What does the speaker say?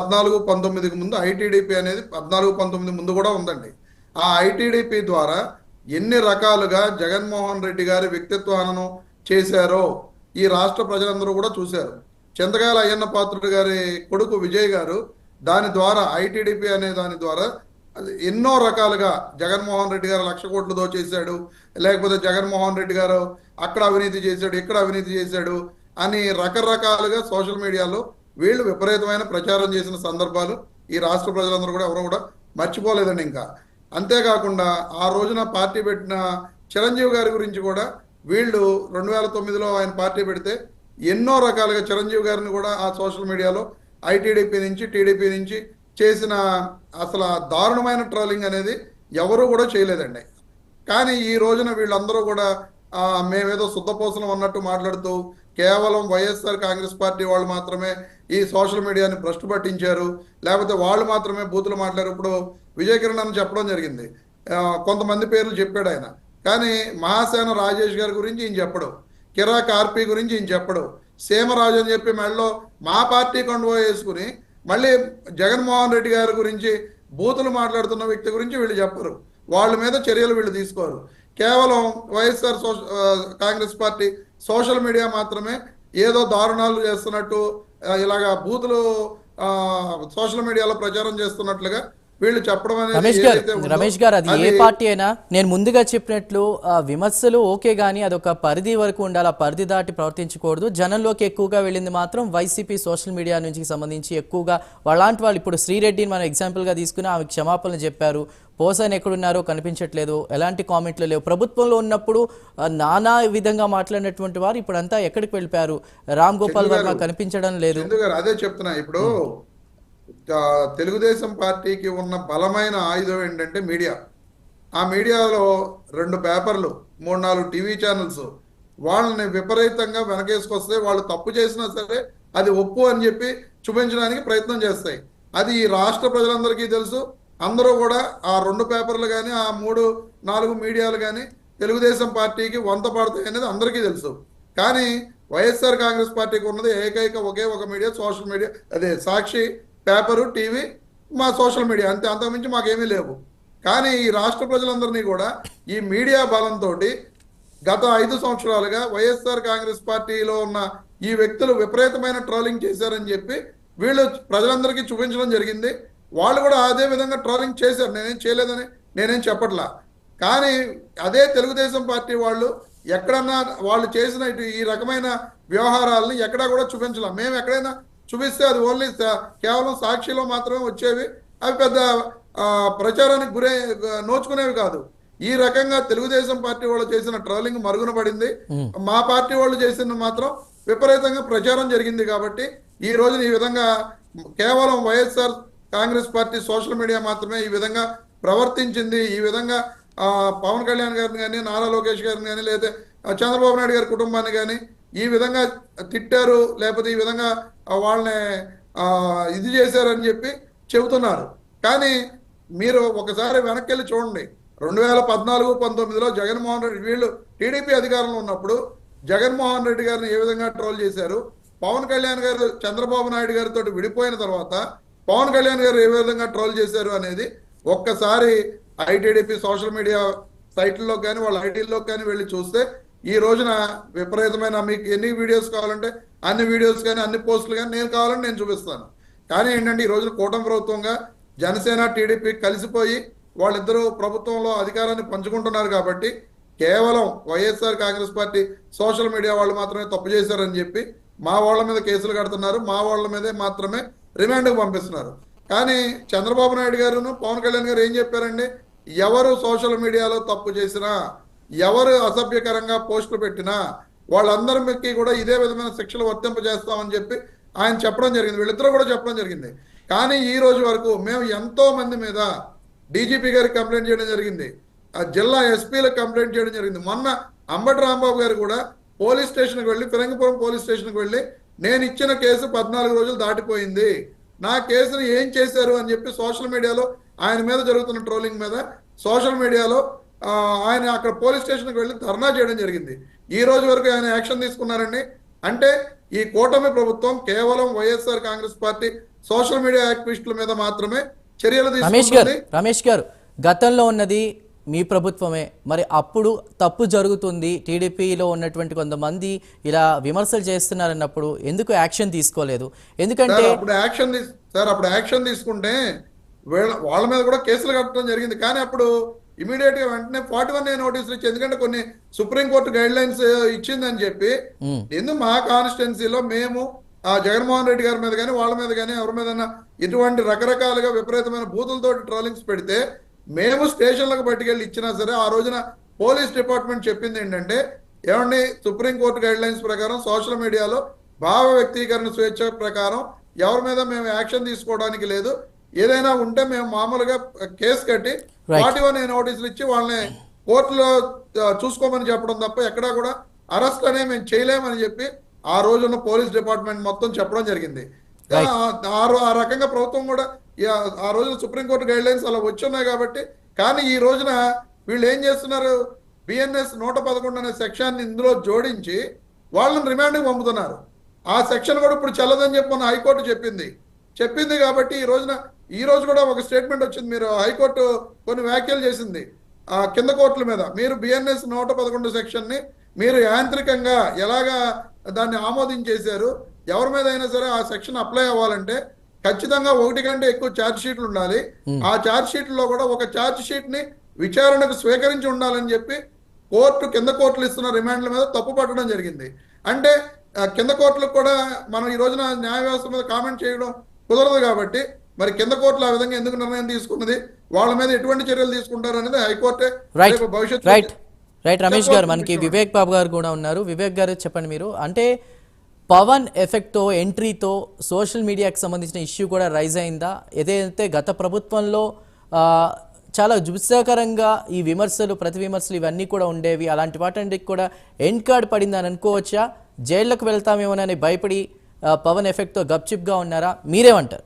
14-19కి ముందు ఐటీడీపీ అనేది 14-19 ముందు కూడా ఉందండి. ఆ ఐటీడీపీ ద్వారా ఎన్ని రకాలుగా జగన్మోహన్ రెడ్డి గారి వ్యక్తిత్వాలను చేశారో ఈ రాష్ట్ర ప్రజలందరూ కూడా చూశారు. చింతకాయల అయ్యన్న పాత్రుడు గారి కొడుకు విజయ్ గారు దాని ద్వారా ఐటీడీపీ అనే దాని ద్వారా ఎన్నో రకాలుగా జగన్మోహన్ రెడ్డి గారు 1,00,000 కోట్లు దోచేశాడు, లేకపోతే జగన్మోహన్ రెడ్డి గారు అక్కడ అవినీతి చేశాడు, ఇక్కడ అవినీతి చేశాడు అని రకరకాలుగా సోషల్ మీడియాలో వీళ్ళు విపరీతమైన ప్రచారం చేసిన సందర్భాలు ఈ రాష్ట్ర ప్రజలందరూ కూడా ఎవరు కూడా మర్చిపోలేదండి. ఇంకా అంతేకాకుండా ఆ రోజున పార్టీ పెట్టిన చిరంజీవి గారి గురించి కూడా వీళ్ళు 2009లో ఆయన పార్టీ పెడితే ఎన్నో రకాలుగా చిరంజీవి గారిని కూడా ఆ సోషల్ మీడియాలో ఐటీడీపీ నుంచి టీడీపీ నుంచి చేసిన అసలు దారుణమైన ట్రోలింగ్ అనేది ఎవరు కూడా చేయలేదండి. కానీ ఈ రోజున వీళ్ళందరూ కూడా మేమేదో శుద్ధపోసలం అన్నట్టు మాట్లాడుతూ కేవలం వైఎస్ఆర్ కాంగ్రెస్ పార్టీ వాళ్ళు మాత్రమే ఈ సోషల్ మీడియాని భ్రష్టు పట్టించారు, లేకపోతే వాళ్ళు మాత్రమే బూతులు మాట్లాడారు. ఇప్పుడు విజయ్ కిరణ్ అని చెప్పడం జరిగింది, కొంతమంది పేర్లు చెప్పాడు ఆయన. కానీ మహాసేన రాజేష్ గారి గురించి ఈయన చెప్పడు, కిరా కార్పి గురించి ఈయన చెప్పడు, సీమరాజు అని చెప్పి మెడలో మా పార్టీ కండువా వేసుకుని మళ్ళీ జగన్మోహన్ రెడ్డి గారి గురించి బూతులు మాట్లాడుతున్న వ్యక్తి గురించి వీళ్ళు చెప్పరు. వాళ్ళ మీద చర్యలు వీళ్ళు తీసుకోరు. కేవలం YSR Congress party social media మాత్రమే ఏదో దారుణాలు చేస్తున్నట్టు, ఇలాగా బూతులు సోషల్ మీడియాలో ప్రచారం చేస్తున్నట్లుగా వీళ్ళు చెప్పడం అనేది. రమేష్ గారు అది ఏ పార్టీ అయినా నేను ముందుగా చెప్పినట్లు విమర్శలు ఓకే గానీ అదొక పరిధి వరకు ఉండాలి, ఆ పరిధి దాటి ప్రవర్తించకూడదు. జనంలోకి ఎక్కువగా వెళ్ళింది మాత్రం వైసీపీ సోషల్ మీడియా నుంచి సంబంధించి ఎక్కువగా వాళ్ళంటి వాళ్ళు. ఇప్పుడు శ్రీరెడ్డిని మనం ఎగ్జాంపుల్గా తీసుకుని ఆమె క్షమాపణలు చెప్పారు, పోసాని ఎక్కడున్నారో కనిపించట్లేదు, ఎలాంటి కామెంట్లు లేవు. ప్రభుత్వంలో ఉన్నప్పుడు నానా విధంగా మాట్లాడినటువంటి వారు ఇప్పుడంతా ఎక్కడికి వెళ్ళిపోయారు? రామ్ గోపాల్ వర్మ కనిపించడం లేదు. అదే చెప్తున్నా, ఇప్పుడు తెలుగుదేశం పార్టీకి ఉన్న బలమైన ఆయుధం ఏంటంటే మీడియా. ఆ మీడియాలో 2 పేపర్లు, 3-4 టీవీ ఛానల్స్ వాళ్ళని విపరీతంగా వెనకేసుకొస్తే వాళ్ళు తప్పు చేసినా సరే అది ఒప్పు అని చెప్పి చూపించడానికి ప్రయత్నం చేస్తాయి. అది ఈ రాష్ట్ర ప్రజలందరికీ తెలుసు. అందరూ కూడా ఆ 2 పేపర్లు కానీ ఆ 3-4 మీడియాలు కానీ తెలుగుదేశం పార్టీకి వంత పడతాయి అనేది అందరికీ తెలుసు. కానీ వైఎస్ఆర్ కాంగ్రెస్ పార్టీకి ఉన్నది ఏకైక ఒకే ఒక మీడియా, సోషల్ మీడియా, అదే సాక్షి పేపరు, టీవీ, మా సోషల్ మీడియా, అంతే. అంతకుమించి మాకేమీ లేవు. కానీ ఈ రాష్ట్ర ప్రజలందరినీ కూడా ఈ మీడియా బలంతో గత 5 సంవత్సరాలుగా వైఎస్ఆర్ కాంగ్రెస్ పార్టీలో ఉన్న ఈ వ్యక్తులు విపరీతమైన ట్రోలింగ్ చేశారని చెప్పి వీళ్ళు ప్రజలందరికీ చూపించడం జరిగింది. వాళ్ళు కూడా అదే విధంగా ట్రోలింగ్ చేశారు, నేనేం చేయలేదని నేనేం చెప్పట్లా. కానీ అదే తెలుగుదేశం పార్టీ వాళ్ళు ఎక్కడన్నా వాళ్ళు చేసిన ఈ రకమైన వ్యవహారాలని ఎక్కడా కూడా చూపించలేం. మేము ఎక్కడైనా చూపిస్తే అది ఓన్లీ కేవలం సాక్షిలో మాత్రమే వచ్చేవి, అవి పెద్ద ప్రచారానికి నోచుకునేవి కాదు. ఈ రకంగా తెలుగుదేశం పార్టీ వాళ్ళు చేసిన ట్రోలింగ్ మరుగున పడింది, మా పార్టీ వాళ్ళు చేసిన మాత్రం విపరీతంగా ప్రచారం జరిగింది. కాబట్టి ఈ రోజున ఈ విధంగా కేవలం YSR Congress party social media మాత్రమే ఈ విధంగా ప్రవర్తించింది. ఈ విధంగా పవన్ కళ్యాణ్ గారిని కానీ, నారా లోకేష్ గారిని కానీ, లేదా చంద్రబాబు నాయుడు గారి కుటుంబాన్ని కానీ ఈ విధంగా తిట్టారు, లేకపోతే ఈ విధంగా వాళ్ళని ఇది చేశారని చెప్పి చెబుతున్నారు. కానీ మీరు ఒకసారి వెనక్కి వెళ్ళి చూడండి, 2014-19లో జగన్మోహన్ రెడ్డి వీళ్ళు టీడీపీ అధికారంలో ఉన్నప్పుడు జగన్మోహన్ రెడ్డి గారిని ఏ విధంగా ట్రోల్ చేశారు, పవన్ కళ్యాణ్ గారు చంద్రబాబు నాయుడు గారితో విడిపోయిన తర్వాత పవన్ కళ్యాణ్ గారు ఏ విధంగా ట్రోల్ చేశారు అనేది ఒక్కసారి ఐటీడీపీ సోషల్ మీడియా సైట్లలో కానీ వాళ్ళ ఐటీల్లో కానీ వెళ్ళి చూస్తే ఈ రోజున విపరీతమైన, మీకు ఎన్ని వీడియోస్ కావాలంటే అన్ని వీడియోస్ కానీ అన్ని పోస్టులు కానీ నేను కావాలని నేను చూపిస్తాను. కానీ ఏంటంటే ఈ రోజున కూటమి ప్రభుత్వంగా జనసేన టీడీపీ కలిసిపోయి వాళ్ళిద్దరూ ప్రభుత్వంలో అధికారాన్ని పంచుకుంటున్నారు. కాబట్టి కేవలం YSR Congress party social media వాళ్ళు మాత్రమే తప్పు చేశారని చెప్పి మా వాళ్ళ మీద కేసులు కడుతున్నారు, మా వాళ్ళ మీదే మాత్రమే రిమాండ్కి పంపిస్తున్నారు. కానీ చంద్రబాబు నాయుడు గారును పవన్ కళ్యాణ్ గారు ఏం చెప్పారండి, ఎవరు సోషల్ మీడియాలో తప్పు చేసినా, ఎవరు అసభ్యకరంగా పోస్టులు పెట్టినా వాళ్ళందరికీ కూడా ఇదే విధమైన శిక్షలు వర్తింపజేస్తామని చెప్పి ఆయన చెప్పడం జరిగింది, వీళ్ళిద్దరూ కూడా చెప్పడం జరిగింది. కానీ ఈ రోజు వరకు మేము ఎంతో మంది మీద డీజీపీ గారికి కంప్లైంట్ చేయడం జరిగింది, జిల్లా ఎస్పీలకు కంప్లైంట్ చేయడం జరిగింది. మొన్న అంబటి రాంబాబు గారు కూడా పోలీస్ స్టేషన్కి వెళ్ళి, ఫిరంగిపురం పోలీస్ స్టేషన్కి వెళ్ళి, నేను ఇచ్చిన కేసు 14 రోజులు దాటిపోయింది, నా కేసును ఏం చేశారు అని చెప్పి సోషల్ మీడియాలో ఆయన మీద జరుగుతున్న ట్రోలింగ్ మీద సోషల్ మీడియాలో ఆయన అక్కడ పోలీస్ స్టేషన్కి వెళ్ళి ధర్నా చేయడం జరిగింది. ఈ రోజు వరకు ఆయన యాక్షన్ తీసుకున్నారండి. అంటే ఈ కూటమి ప్రభుత్వం కేవలం YSR Congress party social media యాక్టివిస్టుల మీద మాత్రమే చర్యలు రమేష్ తీసుకుంటుంది. గారు గతంలో ఉన్నది మీ ప్రభుత్వమే, మరి అప్పుడు తప్పు జరుగుతుంది, టీడీపీలో ఉన్నటువంటి కొంతమంది ఇలా విమర్శలు చేస్తున్నారన్నప్పుడు ఎందుకు యాక్షన్ తీసుకోలేదు? ఎందుకంటే అప్పుడు యాక్షన్ తీసుకుంటే వాళ్ళ మీద కూడా కేసులు కట్టడం జరిగింది. కానీ అప్పుడు ఇమీడియట్ గా వెంటనే 41A నోటీసులు ఇచ్చి, ఎందుకంటే కొన్ని సుప్రీంకోర్టు గైడ్ లైన్స్ ఇచ్చిందని చెప్పి, ఎందుకు మా కాన్స్టిట్యున్సీలో మేము ఆ జగన్మోహన్ రెడ్డి గారి మీద కానీ వాళ్ళ మీద కానీ ఎవరి మీద ఇటువంటి రకరకాలుగా విపరీతమైన బూతులతోటి ట్రోలింగ్స్ పెడితే మేము స్టేషన్లకు పట్టుకెళ్ళి ఇచ్చినా సరే, ఆ రోజున పోలీస్ డిపార్ట్మెంట్ చెప్పింది ఏంటంటే, ఏమండి సుప్రీంకోర్టు గైడ్ లైన్స్ ప్రకారం సోషల్ మీడియాలో భావ వ్యక్తీకరణ స్వేచ్ఛ ప్రకారం ఎవరి మీద మేము యాక్షన్ తీసుకోవడానికి లేదు, ఏదైనా ఉంటే మేము మామూలుగా కేసు కట్టి 41A నోటీసులు ఇచ్చి వాళ్ళని కోర్టులో చూసుకోమని చెప్పడం తప్ప ఎక్కడా కూడా అరెస్ట్ అనే మేము చేయలేమని చెప్పి ఆ రోజున్న పోలీస్ డిపార్ట్మెంట్ మొత్తం చెప్పడం జరిగింది. ఆ రకంగా ప్రభుత్వం కూడా ఆ రోజున సుప్రీంకోర్టు గైడ్ లైన్స్ అలా వచ్చున్నాయి కాబట్టి. కానీ ఈ రోజున వీళ్ళు ఏం చేస్తున్నారు, బిఎన్ఎస్ 111 అనే సెక్షన్ ఇందులో జోడించి వాళ్ళని రిమాండ్కి పంపుతున్నారు. ఆ సెక్షన్ కూడా ఇప్పుడు చెల్లదని చెప్పి మన హైకోర్టు చెప్పింది కాబట్టి ఈ రోజు కూడా ఒక స్టేట్మెంట్ వచ్చింది. మీరు హైకోర్టు కొన్ని వ్యాఖ్యలు చేసింది కింద కోర్టుల మీద. మీరు బిఎన్ఎస్ 111 సెక్షన్ ని మీరు యాంత్రికంగా ఎలాగా దాన్ని ఆమోదించేశారు, ఎవరి మీద అయినా సరే ఆ సెక్షన్ అప్లై అవ్వాలంటే ఖచ్చితంగా 1 కంటే ఎక్కువ ఛార్జ్ షీట్లు ఉండాలి. ఆ ఛార్జ్ షీట్లో కూడా ఒక ఛార్జ్ షీట్ ని విచారణకు స్వీకరించి ఉండాలని చెప్పి కింద కోర్టులు ఇస్తున్న రిమాండ్ల మీద తప్పు పట్టడం జరిగింది. అంటే కింద కోర్టులకు కూడా మనం ఈ రోజున న్యాయ వ్యవస్థ మీద కామెంట్ చేయడం కుదరదు కాబట్టి, మరి కింద కోర్టులు ఆ విధంగా ఎందుకు నిర్ణయం తీసుకున్నది, వాళ్ళ మీద ఎటువంటి చర్యలు తీసుకుంటారు అనేది హైకోర్టే భవిష్యత్తు. రైట్ రమేష్ గారు, మనకి వివేక్ బాబు గారు కూడా ఉన్నారు. వివేక్ గారు చెప్పండి, మీరు అంటే పవన్ ఎఫెక్ట్తో ఎంట్రీతో సోషల్ మీడియాకి సంబంధించిన ఇష్యూ కూడా రైజ్ అయిందా? ఏదైతే గత ప్రభుత్వంలో చాలా జుబ్సాకరంగా ఈ విమర్శలు ప్రతి విమర్శలు ఇవన్నీ కూడా ఉండేవి, అలాంటి వాటికి కూడా ఎండ్ కార్డ్ పడిందని అనుకోవచ్చా? జైళ్లకు వెళ్తామేమోనని భయపడి పవన్ ఎఫెక్ట్తో గప్చిప్గా ఉన్నారా? మీరేమంటారు?